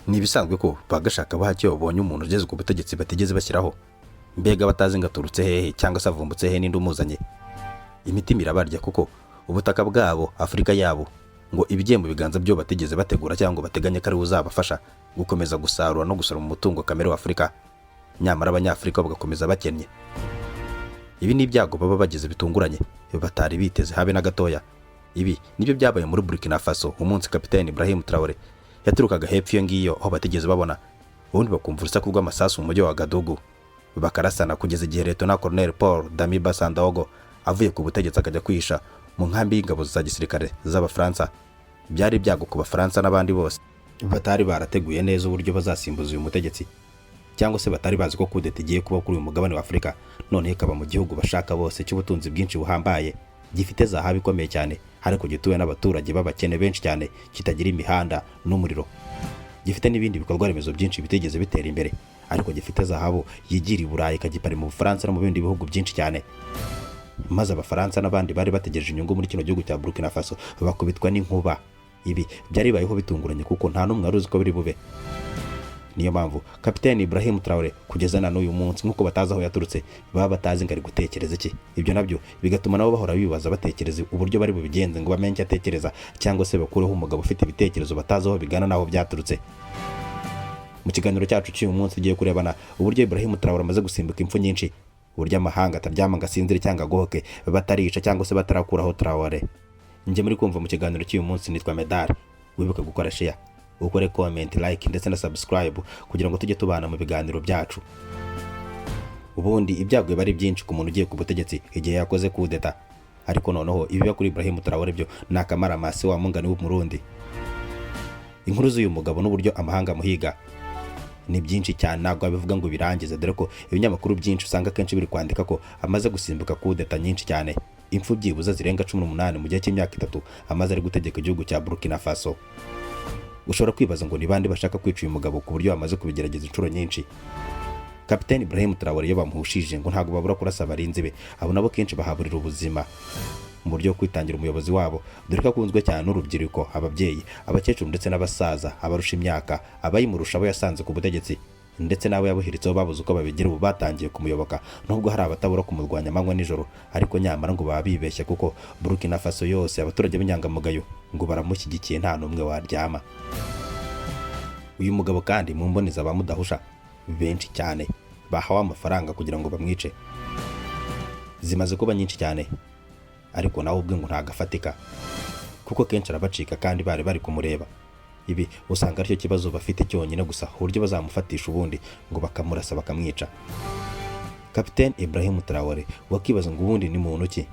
ni ibisanzwe ko bagashaka bahake babonye umuntu ugeze ku butegetsi batigeze bashyiraho, mbega batazi ngo aturutse hehe cyangwa se avumbutse hehe n'indi umuzanye. Imitima irabarya kuko ubutaka bwabo, Afurika yabo, ngo ibigiye mu biganza byo batigeze bategura cyangwa bateganya ko ari uzabafasha gukomeza gusarura no gusora mu mutungo kamere wa Afurika, nyamara abanyafurika bagakomeza bakennye. Ibi ni ibyago baba bagize bitunguranye batari biteze habe na gatoya. Ibi nibyo byabaye muri Burkina Faso umunsi Kapiteni Ibrahim Traoré yaturukaga hepfo iyo ngiyo aho batigeze babona, ubundi bakumva urusaku rw'amasasu mu mujyi wa Gadugu, bakarasana kugeza igihe Lieutenant Colonel Paul Damiba Sandaogo avuye ku butegetsi akajya kwihisha mu nkambi y'ingabo za gisirikare z'Abafaransa. Byari ibyago ku Bafaransa n'abandi bose batari barateguye neza uburyo bazasimbuza uyu mutegetsi, cyangwa se batari bazi ko kudeta igiye kuba kuri uyu mugabane wa Afurika, none ikaba mu gihugu bashaka bose cy'ubutunzi bwinshi buhambaye, gifite zahabu ikomeye cyane, ariko gituwe n'abaturage b'abakene benshi cyane, kitagira imihanda n'umuriro, gifite n'ibindi bikorwa remezo byinshi bitigeze bitera imbere, ariko gifite zahabu yigira i Burayi ikagipari mu Bufaransa no mu bindi bihugu byinshi cyane. Maze Abafaransa n'abandi bari bategereje inyungu muri kino gihugu cya Burkina Faso bakubitwa n'inkuba. Ibi byari bibayeho bitunguranye kuko nta n'umwe wari uzi ko biri bube. Niyo mpamvu Kapiteni Ibrahim Traoré kugeza na n'uyu munsi nk'uko batazi aho yaturutse, baba batazi ngo ari gutekereza iki. Ibyo nabyo bigatuma nabo bahora bibaza batekereza uburyo bari bubigenze ngo bamenye icyo atekereza, cyangwa se bakureho umugabo ufite ibitekerezo batazi aho bigana n'aho byaturutse. Mu kiganiro cyacu cy'uyu munsi tugiye kurebana uburyo Ibrahim Traoré amaze gusimbuka impfu nyinshi, uburyo amahanga ataryama ngo asinzire cyangwa agohoke batarica cyangwa se batarakuraho Traoré. Njye muri kumva mu kiganiro cy'uyu munsi nitwa Medar. Wibuke gukora share, ukore comment, like ndetse na subscribe kugira ngo tujye tubana mu biganiro byacu. Ubundi ibyago bari byinshi ku muntu ugiye ku butegetsi igihe yakoze kudeta, ariko noneho ibiba kuri Ibrahim Traoré byo ni akamaramasi wa mungani w'umurundi. Inkuru z'uyu mugabo n'uburyo amahanga muhiga ni byinshi cyane, ntabwo bivuga ngo birangize, dore ko ibinyamakuru byinshi usanga kenshi biri kwandika ko amaze gusimbuka kudeta nyinshi cyane, impfu byibuza zirenga 18 mu gihe cy'imyaka 3 amaze ari gutegeka igihugu cya Burkina Faso. Ushobora kwibaza ngo ni bande bashaka kwica uyu mugabo ku buryo amaze kubigerageza inshuro nyinshi. Kapiteni Ibrahim Traoré iyo bamuhushije ngo ntabwo babura kurasa abarinzi be, abo nabo kenshi bahaburira ubuzima mu buryo bwo kwitangira umuyobozi wabo, dore ko akunzwe cyane n'urubyiruko, ababyeyi, abakecuru ndetse n'abasaza, abarusha imyaka, abayimurusha abo yasanze ku butegetsi, ndetse n'abo yabuhiritseho babuze uko babigira ubu batangiye kumuyoboka, nubwo hari abatabura kumurwanya amanywa nijoro, ariko nyamara ngo baba bibeshye kuko Burkina Faso yose abaturage b'inyangamugayo ngo baramushyigikiye nta n'umwe waryama. Uyu mugabo kandi mu mboneza abamudahusha benshi cyane bahawe amafaranga kugira ngo bamwice, zimaze kuba nyinshi cyane, ariko nawe ubwe ngo ntagafatika kuko kenshi arabacika kandi bari kumureba. Ibi usanga aricyo kibazo bafite cyonyine gusa, uburyo bazamufatisha ubundi ngo bakamurasa bakamwica. Kapiteni Ibrahim Traoré wakibaza ngo ubundi ni muntu ki,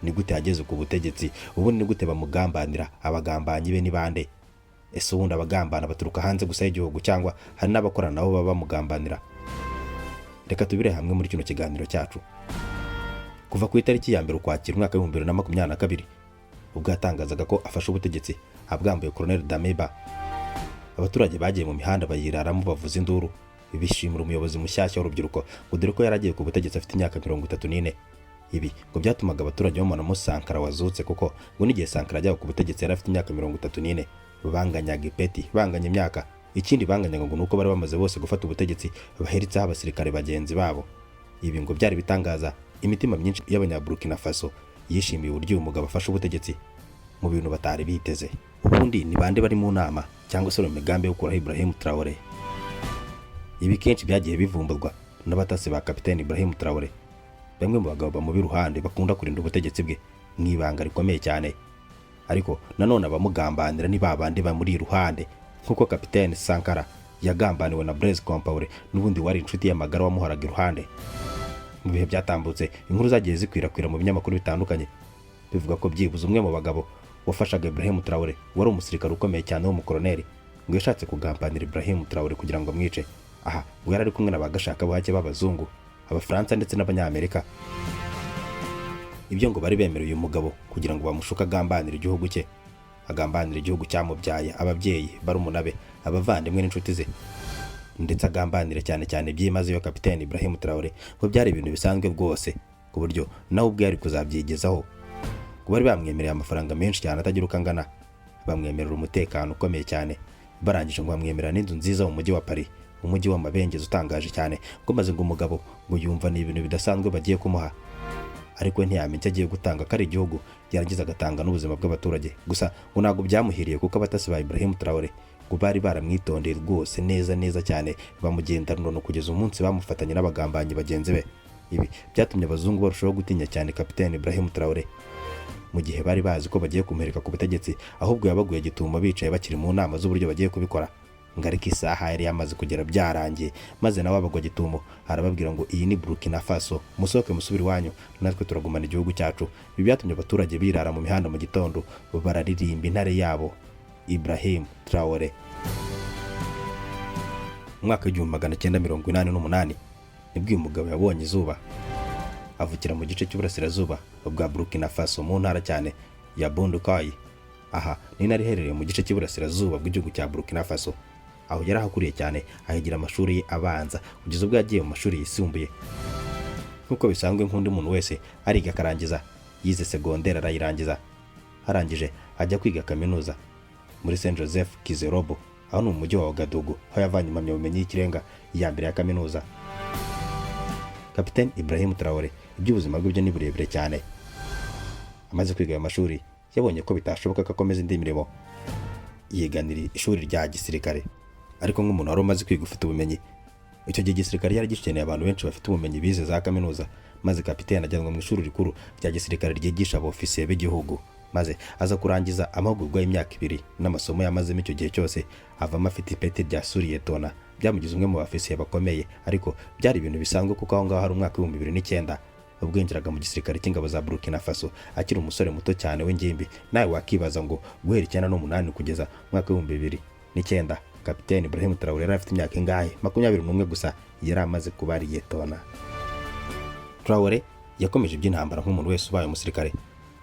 ni gute yageze ku butegetsi, ubundi ni gute bamugambanira, abagambanyi be ni bande? Ese ubundi abagambana baturuka hanze gusa y'igihugu cyangwa hari n'abakorana nabo baba bamugambanira? Reka tubire hamwe muri kino kiganiro cyacu. Kuva ku itariki ya 1 Ukwakira umwaka wa 2022 ubwo yatangazaga ko afashe ubutegetsi abwambuye Colonel Damiba, abaturage bagiye mu mihanda bayiraramo bavuza induru bishimira umuyobozi mushyashya w'urubyiruko ngo dore ko yaragiye ku butegetsi afite imyaka 34. Ibi ngo byatumaga abaturage bamubona Sankara wazutse, kuko ngo n'igihe Sankara ajya ku butegetsi yari afite imyaka 34, banganyaga ipeti, banganya imyaka. Ikindi banganyaga ngo nuko bari bamaze bose gufata ubutegetsi baheritseho abasirikare bagenzi babo. Ibi ngo byari bitangaza imitima myinshi y'Abanyaburkina Faso yishimiye uburyo uyu mugabo afashe ubutegetsi mu bintu batari biteze. Ubundi ni bande bari mu nama cyangwa se mu migambi yo gukuraho Ibrahim Traoré? Ibi kenshi byagiye bivumburwa n'abatasi ba Kapiteni Ibrahim Traoré, bamwe mu bagabo bamubi iruhande bakunda kurinda ubutegetsi bwe mwibanga rikomeye cyane, ariko nanone abamugambanira ni babandi bamuri iruhande, nkuko Kapiteni Sankara yagambaniwe na Blaise Compaoré n'ubundi wari inshuti y'amagara wamuhoraga iruhande. Mu bihe byatambutse inkuru zagiye zikwirakwira mu binyamakuru bitandukanye bivuga ko byibuze umwe mu bagabo wafashaga Ibrahim Traoré wari umusirikare ukomeye cyane w'umukoloneli ngo yashatse kugambanira Ibrahim Traoré kugira ngo amwice. Aha ngo yari ari kumwe n'abagashaka bahake b'abazungu, Abafaransa ndetse n'Abanyamerika. Ibyo ngo bari bemereye uyu mugabo kugira ngo bamushuka agambanira igihugu cye, agambanira igihugu cyamubyaye, ababyeyi, barumuna be, abavandimwe n'inshuti ze, ndetse agambanira cyane cyane byimazeyo Kapiteni Ibrahim Traoré ngo byari ibintu bisanzwe bwose, ku buryo nawe ubwe yari kuzabyigezaho. Bari bamwemereye amafaranga menshi cyane atagira uko angana, bamwemerera umutekano ukomeye cyane, barangije ngo bamwemerera n'inzu nziza mu mujyi wa Paris, umujyi w'amabengeza utangaje cyane, ngo maze ngo umugabo ngo yumva ni ibintu bidasanzwe bagiye kumuha, ariko ntiyamenya icyo agiye gutanga ko ari igihugu, yarangiza agatanga n'ubuzima bw'abaturage. Gusa ngo ntabwo byamuhiriye kuko abatasi ba Ibrahim Traore ngo bari baramwitondeye rwose neza cyane, bamugendana no kugeza umunsi bamufatanye n'abagambanyi bagenzi be. Ibi byatumye abazungu barushaho gutinya cyane Kapiteni Ibrahim Traore, mu gihe bari bazi ko bagiye kumuhereka ku butegetsi, ahubwo yabaguye gitumo bicaye bakiri mu nama z'uburyo bagiye kubikora. Ngo ariko isaha yari yamaze kugera byarangiye, maze nawe abagwa gitumo arababwira ngo iyi ni Burkina Faso, musohoke musubire iwanyu, natwe turagumana igihugu cyacu. Ibi byatumye abaturage birara mu mihanda mu gitondo bararirimba intare yabo Ibrahim Traore. Mu mwaka w'1988 nibwo uyu mugabo yabonye izuba, avukira mu gice cy'uburasirazuba bwa Burkina Faso mu ntara cyane ya Bundukayi. Aha ni intara iherereye mu gice cy'uburasirazuba bw'igihugu cya Burkina Faso, aho yari ahakuriye cyane, ahigira amashuri ye abanza kugeza ubwo yagiye mu mashuri yisumbuye. Nk'uko bisanzwe nk'undi muntu wese ariga akarangiza, yize segonderi arayirangiza, arangije ajya kwiga kaminuza muri Saint Joseph Kizerobo, aho ni mu mujyi wa Ouagadougou, aho yavanye impamyabumenyi y'ikirenga ya mbere ya kaminuza. Kapiteni Ibrahim Traore iby'ubuzima bwe byo ni burebure cyane. Amaze kwiga ayo mashuri yabonye ko bitashoboka ko akomeza indi mirimo, yiganira ishuri rya gisirikare. Ariko nk'umuntu wari umaze kwiga ufite ubumenyi, icyo gihe gisirikare yari gikeneye abantu benshi bafite ubumenyi bize za kaminuza, maze kapiteni ajyanwa mu ishuri rikuru rya gisirikare ryigisha abofisiye b'igihugu, maze aza kurangiza amahugurwa y'imyaka 2 n'amasomo yamazemo icyo gihe cyose, avamo afite ipeti rya suriyetona. Byamugize umwe mu bafisiye bakomeye, ariko byari ibintu bisanzwe kuko aho ngaho hari umwaka wa 2009 ubwo yinjiraga mu gisirikare cy'ingabo za Burkina Faso akiri umusore muto cyane w'ingimbi. Nawe wakibaza ngo guhera 1998 kugeza mwaka wa 2009 Kapiteni Ibrahim Traore yari afite imyaka ingahe? 21 gusa yari amaze kuba ariyetona. Traore yakomeje iby'intambara nk'umuntu wese ubaye umusirikare,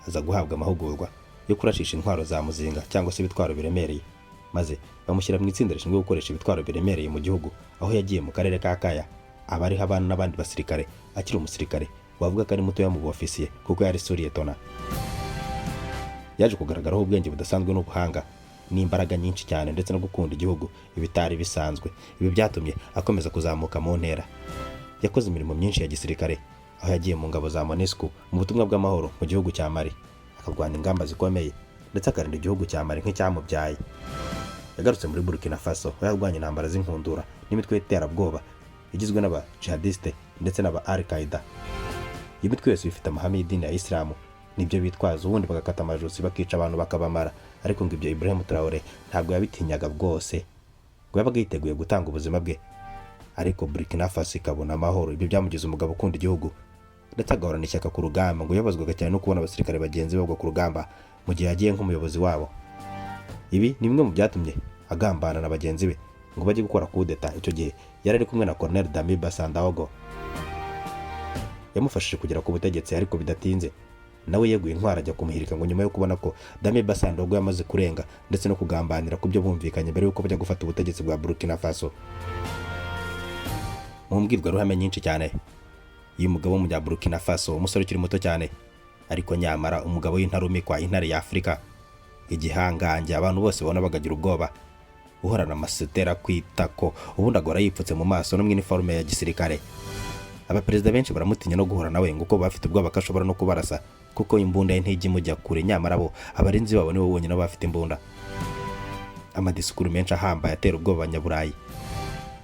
aza guhabwa amahugurwa yo kurashisha intwaro za muzinga cyangwa se ibitwaro biremereye, maze bamushyira mu itsinda rishinzwe gukoresha ibitwaro biremereye mu gihugu, aho yagiye mu karere ka Kaya. Abariho abana n'abandi basirikare akiri umusirikare, wavuga ko ari muto ya mu ofisiye kuko yari suriyetona. Yaje kugaragaraho ubwenge budasanzwe n'ubuhanga n'imbaraga nyinshi cyane, ndetse no gukunda igihugu ibitari bisanzwe. Ibi byatumye akomeza kuzamuka mu ntera. Yakoze imirimo myinshi ya gisirikare, aho yagiye mu ngabo za MONUSCO mu butumwa bw'amahoro mu gihugu cya Mali, akarwanya ingamba zikomeye ndetse akarinda igihugu cya Mali nk'icyamubyaye. Yagarutse muri Burkina Faso, aho yarwanya intambara z'inkundura n'imitwe y'iterabwoba igizwe n'aba jihadiste ndetse n'aba Al-Qaeda. Iyi mitwe yose ifite amahame y'idini ya Islam, nibyo bitwaza ubundi bagakata amajosi bakica abantu bakabamara. Ariko ngo ibyo Ibrahim Traore ntabwo yabitinyaga rwose, ngo yabaga yiteguye gutanga ubuzima bwe. Ariko Burkina Faso ikabona amahoro. Ibyo byamugize umugabo ukunda igihugu ndetse agahorana ishyaka ku rugamba, ngo yabazwaga cyane no kubona abasirikare bagenzi be bagwa ku rugamba mu gihe yagiye nk'umuyobozi wabo. Ibi ni bimwe mu byatumye agambana na bagenzi be ngo bajye gukora kudeta. Icyo gihe yari ari kumwe na Colonel Damiba Sandaogo, yamufashije kugera ku butegetsi, ariko bidatinze nawe yeguye intwara ajya kumuhirika, ngo nyuma yo kubona ko Damiba Sandaogo yamaze kurenga ndetse no kugambanira ku byo bumvikanye mbere yuko bajya gufata ubutegetsi bwa Burkina Faso. Mu mbwirwaruhame nyinshi cyane uyu mugabo wo mu Burkina Faso, umusore ukiri muto cyane, ariko nyamara umugabo w'intarumikwa, intare ya Afurika, igihangange abantu bose babona bagagira ubwoba, uhorana amasitera kwitako, ubundi agora yipfutse mu maso no mu uniforme ya gisirikare. Abaperezida benshi baramutinya no guhura nawe, ngo uko bafite ubwoba ko ashobora no kubarasa kuko imbunda ye ntijya imujya kure, nyamara bo abarinzi babo nibo bonyine bafite imbunda. Amadisikuru menshi ahambaye atera ubwoba abanyaburayi,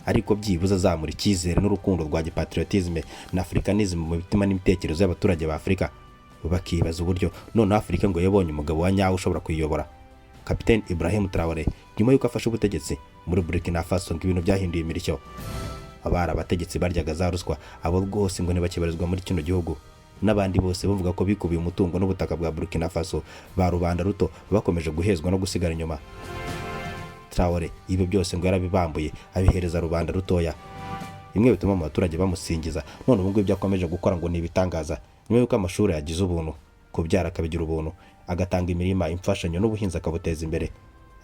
ariko byibuze azamura icyizere n'urukundo rwa gipatriotisme na africanisme mu mitima n'imitekerezo y'abaturage ba Afurika. Bakibaza uburyo none Afurika ngo yabonye umugabo wa nyawe ushobora kuyiyobora. Kapiteni Ibrahim Traore nyuma yuko afashe ubutegetsi muri Burkina Faso, ngo ibintu byahinduye imirishyo. Abari abategetsi baryaga za ruswa, abo rwose ngo ntibakibarizwa muri kino gihugu. N'abandi bose bavuga ko bikubiye umutungo n'ubutaka bwa Burkina Faso, ba rubanda ruto bakomeje guhezwa no gusigara inyuma. Traore ibi byose ngo yarabibambuye abihereza rubanda rutoya, bimwe bituma mu baturage bamusingiza. None ubu ngibyo akomeje gukora ngo ni ibitangaza, nyuma yuko amashuri yagize ubuntu, kubyara akabigira ubuntu, agatanga imirima, imfashanyo n'ubuhinzi akabuteza imbere,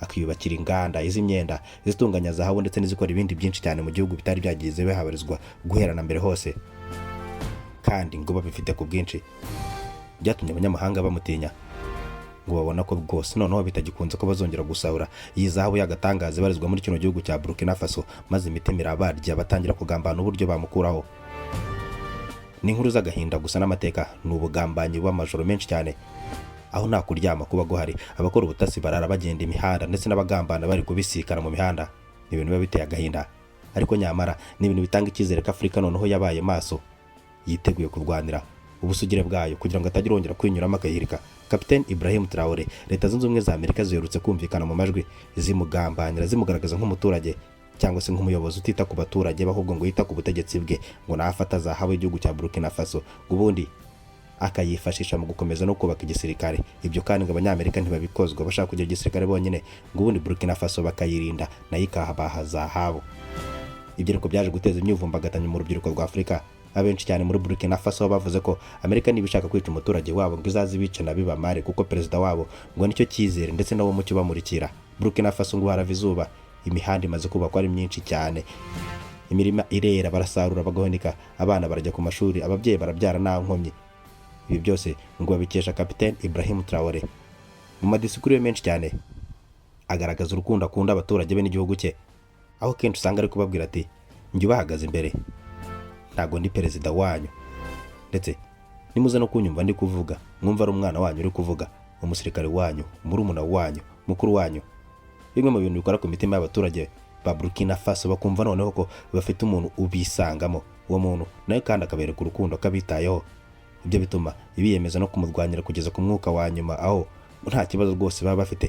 akiyubakira inganda iz'imyenda, izitunganya zahabu ndetse n'izikora ibindi byinshi cyane mu gihugu bitari byagize bihabarizwa guhera na mbere hose, kandi ngo babifite ku bwinshi. Byatumye abanyamahanga bamutinya. ngo babona ko bwose noneho bitagikunze ko bazongera gusahura iyi zahabu y'agatangaza ibarizwa muri kino gihugu cya Burkina Faso, maze imitima irabarya batangira kugambana uburyo bamukuraho. Ni inkuru z'agahinda gusa n'amateka ni ubugambanyi bw'amajoro menshi cyane, aho nta kuryama kuba guhari, abakora ubutasi barara bagenda imihanda ndetse n'abagambana bari kubisikana mu mihanda. Ni ibintu biba biteye agahinda, ariko nyamara ni ibintu bitanga icyizere ko Afurika noneho yabaye maso, yiteguye kurwanira ubusugire bwayo kugira ngo atagira wongera kwinyuramo akayihirika. Kapiteni Ibrahim Traore, Leta Zunze Ubumwe za Amerika ziherutse kumvikana mu majwi zimugambanira, zimugaragaza nk'umuturage cyangwa se nk'umuyobozi utita ku baturage, ahubwo ngo yita ku butegetsi bwe, ngo nafata zahabu y'igihugu cya Burkina Faso ubundi akayifashisha mu gukomeza no kubaka igisirikare. Ibyo kandi ngo abanyamerika ntibabikozwa, bashaka kugira igisirikare bonyine, ngo ubundi Burkina Faso bakayirinda nayo ikahabaha zahabu. Ibyo ariko byaje guteza imyivumbagatanyo mu rubyiruko rwa Afurika. Abenshi cyane muri Burkina Faso bavuze ko Amerika niba ishaka kwica umuturage wabo ngo izazi bica na bibamare, kuko perezida wabo ngo nicyo cyizere ndetse nabo mucyo bamurikira. Burkina Faso ngo harava izuba, imihanda imaze kubakwa ari myinshi cyane, imirima irera, barasarura bagahonika, abana barajya ku mashuri, ababyeyi barabyara nta nkomyi. Ibi byose ngo babikesha Kapiteni Ibrahim Traore. Mu madisikuru menshi cyane agaragaza urukundo akunda abaturage be n'igihugu cye, aho kenshi usanga ari kubabwira ati njye ubahagaze imbere, ntago ndi perezida wanyu, ndetse nimuze no kunyumva ndi kuvuga mwumva ari umwana wanyu uri kuvuga, umusirikare wanyu, murumuna wanyu, mukuru wanyu. Bimwe mu bintu bikora ku mitima y'abaturage ba Burkina Faso, bakumva noneho ko bafite umuntu ubisangamo, uwo muntu nawe kandi akabereka urukundo akabitayeho. Ibyo bituma ibiyemeza no kumurwanyira kugeza ku mwuka wa nyuma, aho nta kibazo rwose baba bafite,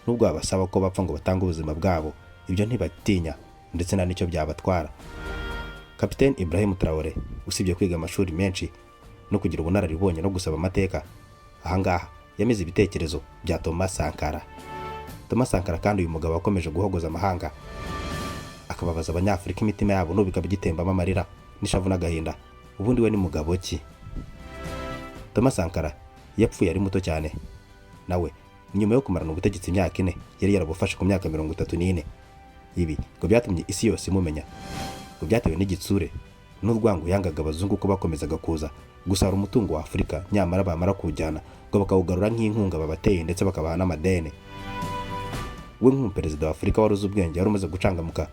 nubwo babasaba ko bapfa ngo batange ubuzima bwabo, ibyo ntibatinya ndetse nta nicyo byabatwara. Kapiteni Ibrahim Traore usibye kwiga amashuri menshi no kugira ubunararibonye no gusaba amateka, ahangaha yamize ibitekerezo bya Thomas Sankara. Thomas Sankara kandi uyu mugabo wakomeje guhogoza amahanga, akababaza abanyafurika imitima yabo n'ubu ikaba igitembamo amarira n'ishavu n'agahinda. Ubundi we ni mugabo ki? Thomas Sankara yapfuye ari muto cyane, nawe nyuma yo kumarana ubutegetsi imyaka 4 yari yarabufashe ku myaka 34. Ibi ngo byatumye isi yose imumenya, ngo byatewe n'igitsure n'urwango yangaga abazungu ko bakomezaga kuza gusara umutungo wa Afurika, nyamara bamara kujyana ngo bakawugarura nk'inkunga babateye ndetse bakabaha n'amadeni. We nk'umuperezida wa Afurika wari uzi ubwenge, yari umaze gucangamuka,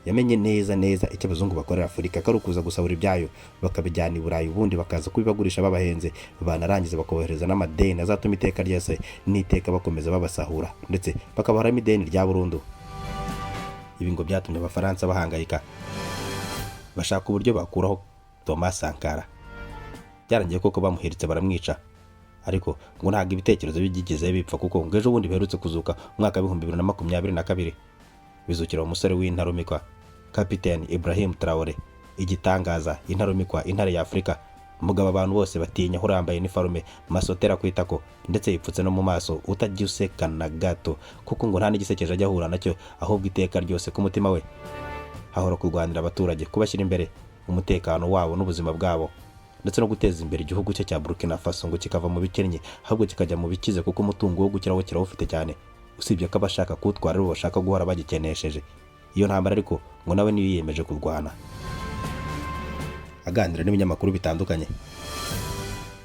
yamenye neza icyo abazungu bakorera Afurika, ko ari ukuza gusahura ibyayo bakabijyana i Burayi, ubundi bakaza kubibagurisha babahenze, banarangiza bakohereza n'amadeni azatuma iteka ryose n'iteka bakomeza babasahura, ndetse bakabaharamo ideni rya burundu. Ibi ngo byatumye abafaransa bahangayika, bashaka uburyo bakuraho Thomas Sankara. Byarangiye koko bamuhiritse baramwica, ariko ngo ntabwo ibitekerezo byigeze bipfa, kuko ngo ejo bundi biherutse kuzuka umwaka wa 2022 bizukira umusore w'intarumikwa Kapiteni Ibrahim Traore, igitangaza, intarumikwa, intare ya Afurika, umugabo abantu bose batinya, urambaye iniforume, masotera kwitako ndetse yipfutse no mu maso, utagiye useka na gato, kuko ngo nta n'igisekeje ajya ahura nacyo, ahubwo iteka ryose ku mutima we hahora kurwanira abaturage, kubashyira imbere umutekano wabo n'ubuzima bwabo, ndetse no guteza imbere igihugu cye cya Burkina Faso ngo kikava mu bikennye ahubwo kikajya mu bikize, kuko umutungo wo gukiraho kirawufite cyane, usibye ko abashaka kuwutwara aribo bashaka guhora bagikenesheje. Iyo ntambara ariko ngo nawe niyo yiyemeje kurwana. Aganira n'ibinyamakuru bitandukanye,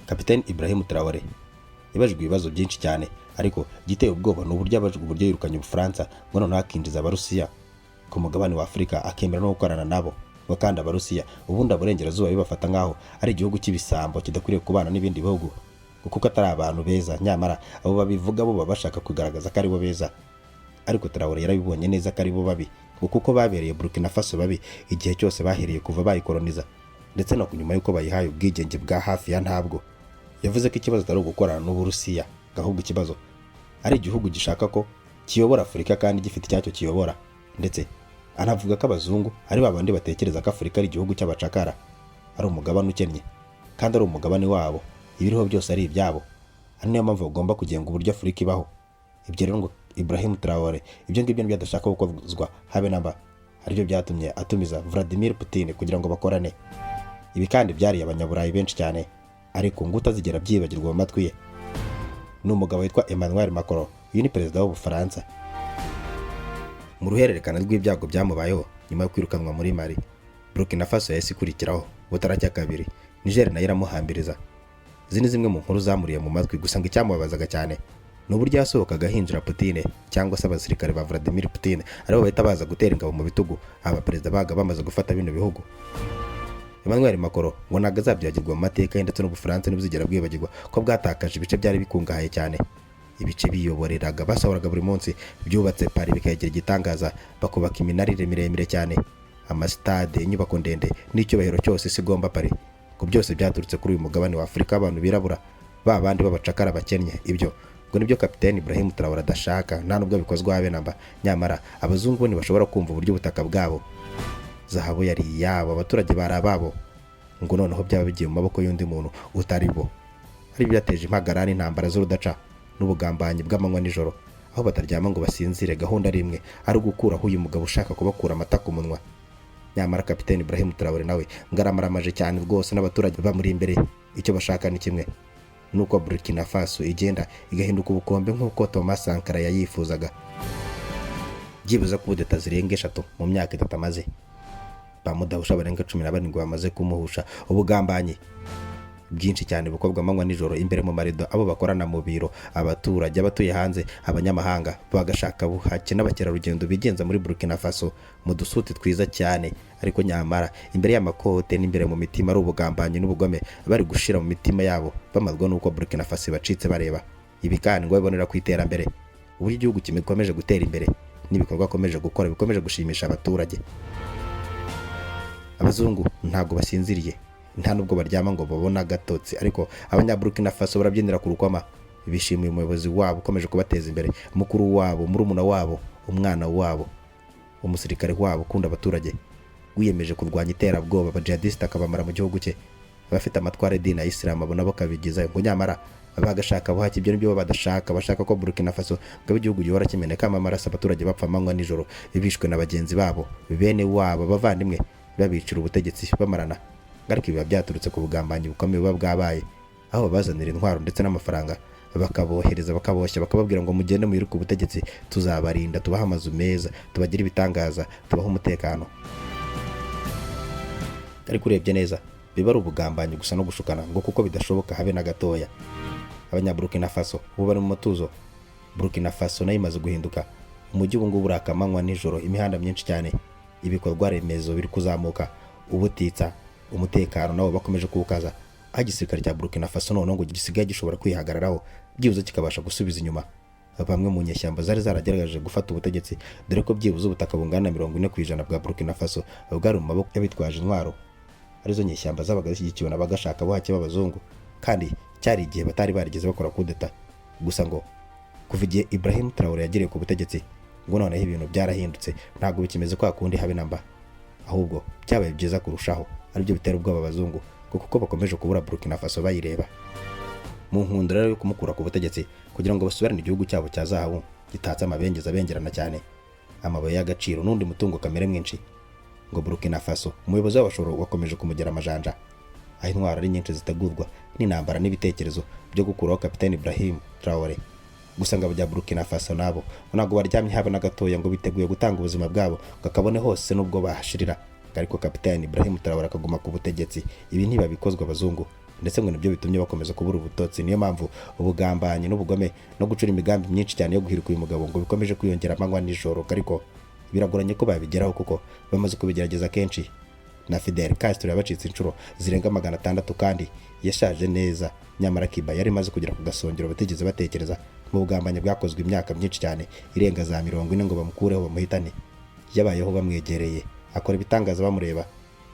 Kapiteni Ibrahim Traore yabajijwe ibibazo byinshi cyane, ariko giteye ubwoba n'uburyo abajijwe uburyo yirukanye Ubufaransa ngo noneho akinjiza Abarusiya ku mugabane wa Afurika, akemera no gukorana nabo, ngo kandi Abarusiya ubundi aburengerazuba bibafata nk'aho ari igihugu cy'ibisambo kidakwiriye kubana n'ibindi bihugu, kuko atari abantu beza, nyamara abo babivuga bo baba bashaka kugaragaza ko ari bo beza. Ariko Traore yarabibonye neza ko ari bo babi, kuko babereye Burkina Faso babi igihe cyose bahereye kuva bayikoloniza, ndetse no kunyuma yuko bayihaye ubwigenge bwa hafi ya ntabwo. Yavuze ko ikibazo atari ugukorana n'Uburusiya, ahubwo ikibazo ari igihugu gishaka ko kiyobora Afurika kandi gifite icyacyo kiyobora, ndetse anavuga ko abazungu ari babandi batekereza ko Afurika ari igihugu cy'abacakara, ari umugabane ukennye kandi ari umugabane wabo, ibiriho byose ari ibyabo, ari niyo mpamvu bagomba kugenga uburyo Afurika ibaho. Ibyo rero ngo Ibrahim Traore ibyo ngibyo nibyo adashaka gukozwa habe namba, aribyo byatumye atumiza Vladimir Putin kugira ngo bakorane. Ibi kandi byari abanyaburayi benshi cyane, ariko ngo utazigera byibagirwa mu matwi ye ni umugabo witwa Emmanuel Macron. Uyu ni perezida w'Ubufaransa. Mu ruhererekane rw'ibyago byamubayeho nyuma yo kwirukanwa muri Mali, Burkina Faso yahise ikurikiraho butaracya kabiri, Niger nayo iramuhambiriza. Izi ni zimwe mu nkuru zamuriye mu matwi, gusa ngo icyamubabazaga cyane ni uburyo yasohokaga hinjira Putin cyangwa se abasirikare ba Vladimir Putin aribo bahita baza gutera ingabo mu bitugu abaperezida baga bamaze gufata bino bihugu. Emmanuel Macron ngo ntabwo azabyagirwa mu mateka ndetse n'Ubufaransa ntibuzigera bwibagirwa ko bwatakaje ibice byari bikungahaye cyane. Ibice biyoboreraga basohoraga buri munsi byubatse Paris bikagira igitangaza, bakubaka iminarire miremire cyane, amasitade, inyubako ndende n'icyubahiro cyose sigomba Paris. Ko byose byaturutse kuri uyu mugabane wa Afurika abantu birabura ba bandi b'abacakara bakennye. Ibyo ngo nibyo Kapiteni Ibrahim Traoré adashaka, nta nubwo bikozwe habe namba. Nyamara abazungu bo ntibashobora kumva uburyo ubutaka bwabo, zahabu yari iyabo, abaturage bari ababo, ngo noneho byaba bigiye mu maboko y'undi muntu utari bo. Ari byateje impagarara n'intambara z'urudaca n'ubugambanyi bw'amanywa nijoro, aho bataryama ngo basinzire. Gahunda ari imwe, ari ugukuraho uyu mugabo ushaka kubakura amata ku munwa. Nyamara Kapiteni Ibrahim Traoré nawe ngaramaramaje cyane rwose, n'abaturage bamuri imbere icyo bashaka ni kimwe, nuko Burkina Faso igenda igahinduka ubukombe nk'uko Thomas Sankara yayifuzaga. Byibuze kudeta zirenga 3 mu myaka 3 amaze, bamudahusha barenga 17 bamaze kumuhusha ubugambanyi byinshi cyane bukorwa amanywa nijoro imbere mu marido, abo bakorana mu biro, abaturage, abatuye hanze, abanyamahanga bagashaka buhake n'abakerarugendo bigenza muri Burkina Faso mu dusuti twiza cyane. Ariko nyamara imbere y'amakote n'imbere mu mitima ari ubugambanyi n'ubugome bari gushira mu mitima yabo, bamazwa nuko Burkina Faso bacitse bareba. Ibi kandi ngo babonera ku iterambere, uburyo igihugu kimekomeje gutera imbere n'ibikorwa akomeje gukora bikomeje gushimisha abaturage. Abazungu ntago basinziriye, nta nubwo baryama ngo babona gatotsi, ariko abanyaburkina Faso barabyinira ku rukoma. Bishimiye umuyobozi wabo ukomeje kubateza imbere, mukuru wabo, murumuna wabo, umwana wabo, umusirikare wabo ukunda abaturage, wiyemeje kurwanya iterabwoba abajihadiste akabamara mu gihugu cye. Abafite amatware dini ya Islam abo nabo kabigiza ngo nyamara bagashaka buhaki. Ibyo nibyo badashaka, bashaka ko Burkina Faso ngo igihugu gihora kimeneka amaraso, abaturage bapfa amanywa nijoro, bibishwe na bagenzi babo, bene wabo, bavandimwe babicira ubutegetsi bamarana. Ariko biba byaturutse ku bugambanyi bukomeye buba bwabaye, aho bazanira intwaro ndetse n'amafaranga, bakabohereza bakaboshya, bakababwira ngo mugende muyiruke ubutegetsi, tuzabarinda, tubaha amazu meza, tubagira ibitangaza, tubaha umutekano. Ariko urebye neza biba ari ubugambanyi gusa no gushukana, ngo kuko bidashoboka habe na gatoya. Abanyaburkina Faso ubu bari mu mutuzo. Burkina Faso nayo imaze guhinduka umujyi ubu ngubu urakamanywa nijoro, imihanda myinshi cyane, ibikorwa remezo biri kuzamuka, ubutitsa, umutekano nawo bakomeje kuwukaza. Aho igisirikare cya Burkina Faso none ngo gisigaye gishobora kwihagararaho, byibuze kikabasha gusubiza inyuma bamwe mu nyeshyamba zari zaragerageje gufata ubutegetsi, dore ko byibuze ubutaka bungana 40% bwa Burkina Faso bwari mu maboko y'abitwaje intwaro, arizo nyeshyamba zabaga zishyigikiwe n'abagashaka buhake b'abazungu. Kandi cyari igihe batari barigeze bakora kudeta. Gusa ngo kuva igihe Ibrahim Traoré yagiriye ku butegetsi, ngo noneho ibintu byarahindutse, ntabwo bikimeze kwa kundi habe namba, ahubwo byabaye byiza kurushaho. Aribyo bitera ubwoba abazungu kuko bakomeje kubura Burkina Faso bayireba mu nkundura yo kumukura ku butegetsi, kugira ngo basubirane igihugu cyabo cya zahabu gitatse amabengeza bengerana cyane, amabuye y'agaciro n'undi mutungo kamere mwinshi. Ngo Burkina Faso umuyobozi w'abashoro wakomeje kumugera amajanja, aho intwaro ari nyinshi zitegurwa n'intambara n'ibitekerezo byo gukuraho Kapiteni Ibrahim Traoré. Gusa ngo abajya Burkina Faso nabo ntabwo baryamye habe na gatoya, ngo biteguye gutanga ubuzima bwabo gakabone hose nubwo bahashirira. Ariko Kapiteni Ibrahim Traoré akaguma ku butegetsi, ibi ntibabikozwe abazungu, ndetse ngo nibyo bitumye bakomeza kubura ubutotsi. Niyo mpamvu ubugambanyi n'ubugome no gucura imigambi myinshi cyane yo guhirika uyu mugabo ngo bikomeje kwiyongera amanywa nijoro. Ariko biragoranye ko babigeraho kuko bamaze kubigerageza kenshi. Na Fidel Castro yabacitse inshuro zirenga 600 kandi yashaje neza. Nyamara Cuba yari maze kugera ku gasongero batigeze batekereza mu bugambanyi bwakozwe imyaka myinshi cyane irenga za 40 ngo bamukureho bamuhitane. Yabayeho bamwegereye, akora ibitangaza bamureba,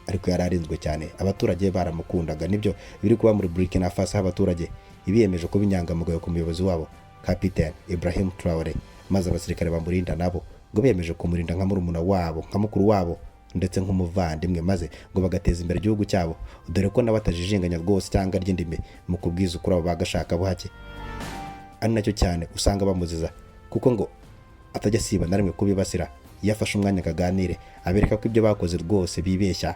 ariko yararinzwe cyane. Abaturage baramukundaga, nibyo biri kuba muri Burkina Faso. Abaturage ibiyemeje kuba inyangamugayo ku muyobozi wabo Kapiteni Ibrahim Traoré, maze abasirikare bamurinda nabo ngo biyemeje kumurinda nka murumuna wabo, nka mukuru wabo, ndetse nk'umuvandimwe, maze ngo bagateza imbere igihugu cyabo, dore ko nabatajijinganya rwose cyangwa ry'indimi mu kubwiza ukuri abo bagashaka buhake. Ari nacyo cyane usanga bamuziza, kuko ngo atajya siba na rimwe kubibasira. Yafashe umwanya akaganire, abereka ko ibyo bakoze rwose bibeshya,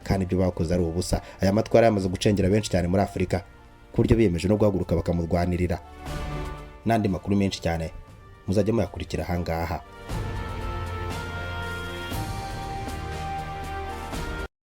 kandi ibyo bakoze ari ubusa. Aya matwara yamaze gucengera benshi cyane muri Afurika, ku buryo biyemeje no guhaguruka bakamurwanirira. N'andi makuru menshi cyane muzajya muyakurikira ahangaha.